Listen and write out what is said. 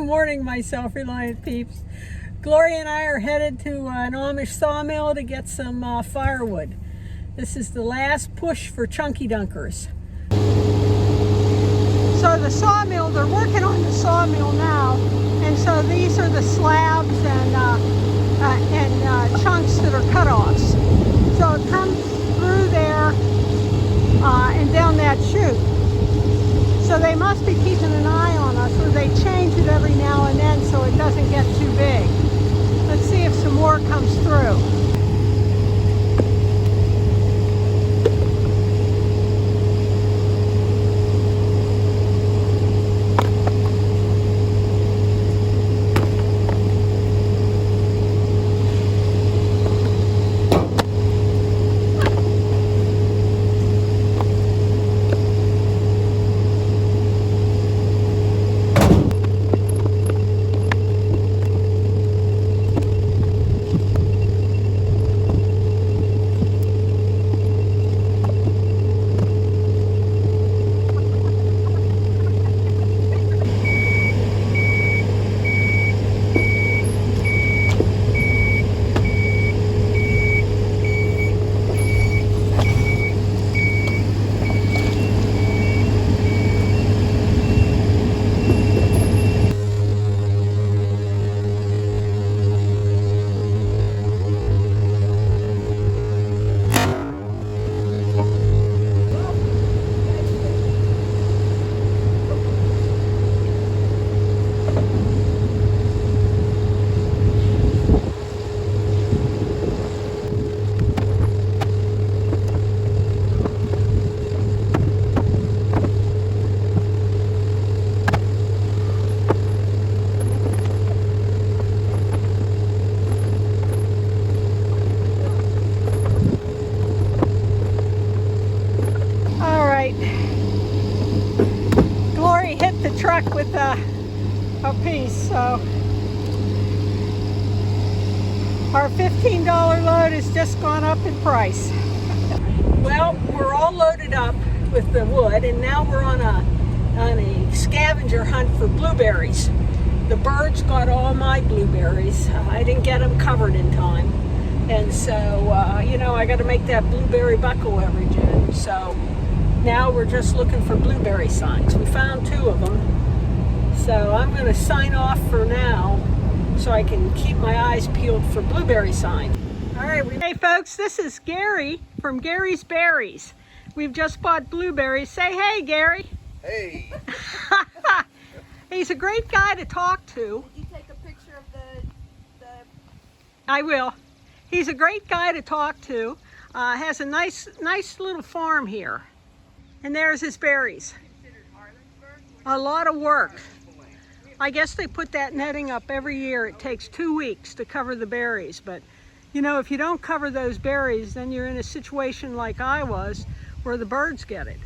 morning, my self-reliant peeps. Gloria and I are headed to an Amish sawmill to get some firewood. This is the last push for chunky dunkers. So the sawmill, they're working on the sawmill now, and so these are the slabs and chunks that are cut-offs. So it comes through there and down that chute. So they must be keeping an eye on us, or they change it every now and then so it doesn't get too big. Let's see if some more comes through. Glory hit the truck with a piece, so our $15 load has just gone up in price. Well, we're all loaded up with the wood, and now we're on a scavenger hunt for blueberries. The birds got all my blueberries. I didn't get them covered in time, and so you know, I got to make that blueberry buckle every June. So now we're just looking for blueberry signs. We found 2 of them. So I'm going to sign off for now so I can keep my eyes peeled for blueberry signs. All right, hey folks, this is Gary from Gary's Berries. We've just bought blueberries. Say hey, Gary. Hey. He's a great guy to talk to. Did you take a picture of the... I will. He's a great guy to talk to. Has a nice little farm here. And there's his berries. A lot of work. I guess they put that netting up every year. It takes 2 weeks to cover the berries. But, you know, if you don't cover those berries, then you're in a situation like I was, where the birds get it.